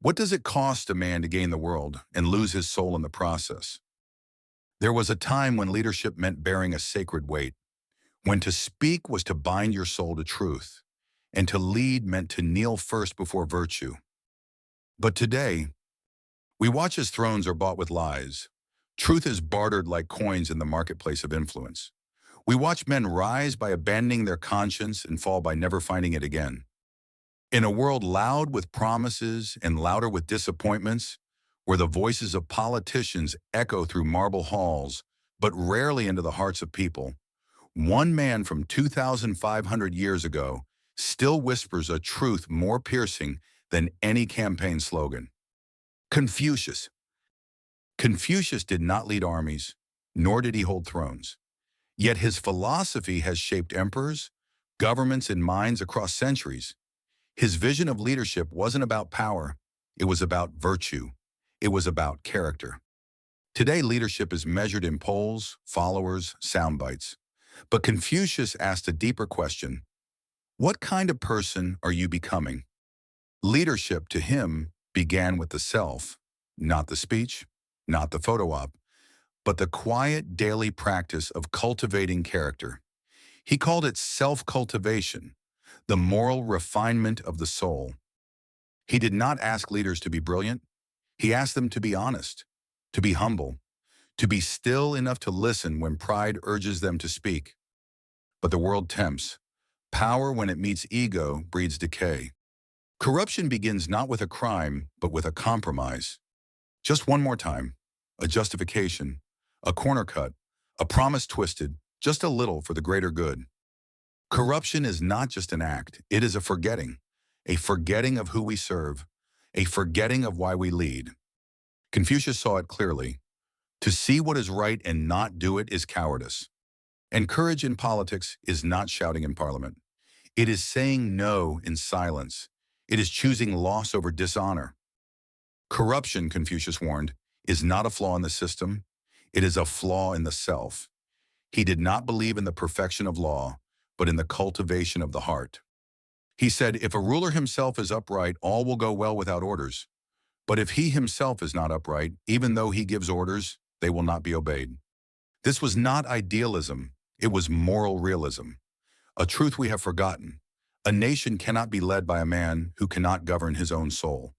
What does it cost a man to gain the world and lose his soul in the process? There was a time when leadership meant bearing a sacred weight, when to speak was to bind your soul to truth, and to lead meant to kneel first before virtue. But today, we watch as thrones are bought with lies. Truth is bartered like coins in the marketplace of influence. We watch men rise by abandoning their conscience and fall by never finding it again. In a world loud with promises and louder with disappointments, where the voices of politicians echo through marble halls, but rarely into the hearts of people, one man from 2,500 years ago still whispers a truth more piercing than any campaign slogan. Confucius. Confucius did not lead armies, nor did he hold thrones. Yet his philosophy has shaped emperors, governments, and minds across centuries. His vision of leadership wasn't about power, it was about virtue. It was about character. Today, leadership is measured in polls, followers, sound bites. But Confucius asked a deeper question: what kind of person are you becoming? Leadership to him began with the self, not the speech, not the photo op, but the quiet daily practice of cultivating character. He called it self-cultivation, the moral refinement of the soul. He did not ask leaders to be brilliant. He asked them to be honest, to be humble, to be still enough to listen when pride urges them to speak. But the world tempts. Power, when it meets ego, breeds decay. Corruption begins not with a crime, but with a compromise. Just one more time, a justification, a corner cut, a promise twisted, just a little for the greater good. Corruption is not just an act, it is a forgetting of who we serve, a forgetting of why we lead. Confucius saw it clearly. To see what is right and not do it is cowardice. And courage in politics is not shouting in parliament. It is saying no in silence. It is choosing loss over dishonor. Corruption, Confucius warned, is not a flaw in the system. It is a flaw in the self. He did not believe in the perfection of law, but in the cultivation of the heart. He said, if a ruler himself is upright, all will go well without orders. But if he himself is not upright, even though he gives orders, they will not be obeyed. This was not idealism, it was moral realism. A truth we have forgotten. A nation cannot be led by a man who cannot govern his own soul.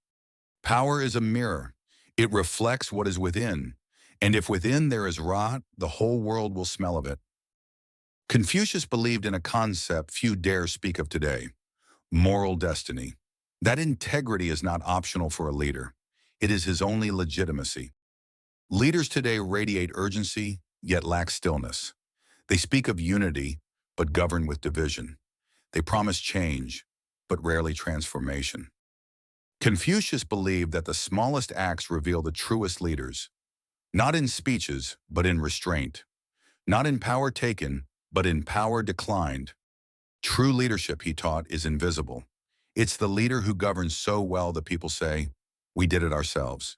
Power is a mirror. It reflects what is within, and if within there is rot, the whole world will smell of it. Confucius believed in a concept few dare speak of today: moral destiny. That integrity is not optional for a leader. It is his only legitimacy. Leaders today radiate urgency, yet lack stillness. They speak of unity, but govern with division. They promise change, but rarely transformation. Confucius believed that the smallest acts reveal the truest leaders, not in speeches, but in restraint, not in power taken, but in power declined. True leadership, he taught, is invisible. It's the leader who governs so well that people say, we did it ourselves.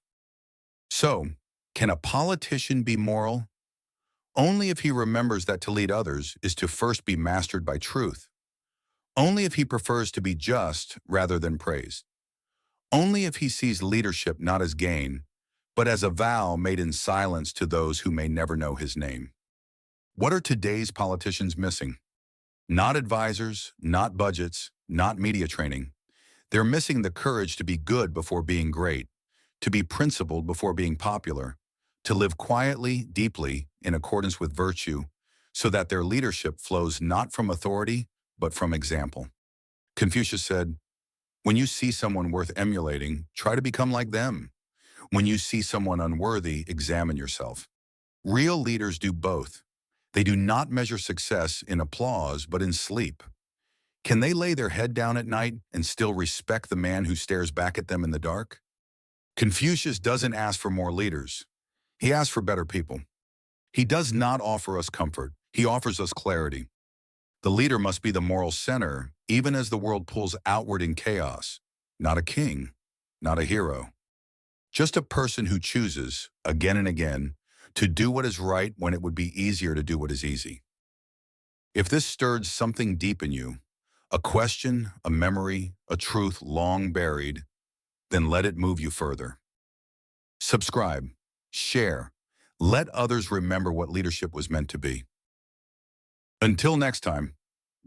So, can a politician be moral? Only if he remembers that to lead others is to first be mastered by truth. Only if he prefers to be just rather than praised. Only if he sees leadership not as gain, but as a vow made in silence to those who may never know his name. What are today's politicians missing? Not advisors, not budgets, not media training. They're missing the courage to be good before being great, to be principled before being popular, to live quietly, deeply, in accordance with virtue, so that their leadership flows not from authority, but from example. Confucius said, when you see someone worth emulating, try to become like them. When you see someone unworthy, examine yourself. Real leaders do both. They do not measure success in applause, but in sleep. Can they lay their head down at night and still respect the man who stares back at them in the dark? Confucius doesn't ask for more leaders. He asks for better people. He does not offer us comfort. He offers us clarity. The leader must be the moral center, even as the world pulls outward in chaos. Not a king, not a hero. Just a person who chooses, again and again, to do what is right when it would be easier to do what is easy. If this stirred something deep in you, a question, a memory, a truth long buried, then let it move you further. Subscribe, share, let others remember what leadership was meant to be. Until next time,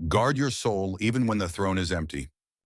guard your soul even when the throne is empty.